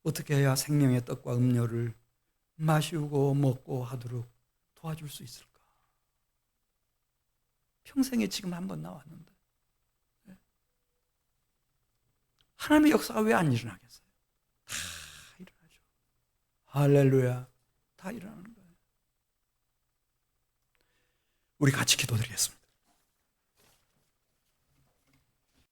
어떻게 해야 생명의 떡과 음료를 마시고 먹고 하도록 도와줄 수 있을까? 평생에 지금 한 번 나왔는데 하나님의 역사가 왜 안 일어나겠어요? 다 일어나죠. 할렐루야. 다 일어나는 거예요. 우리 같이 기도드리겠습니다.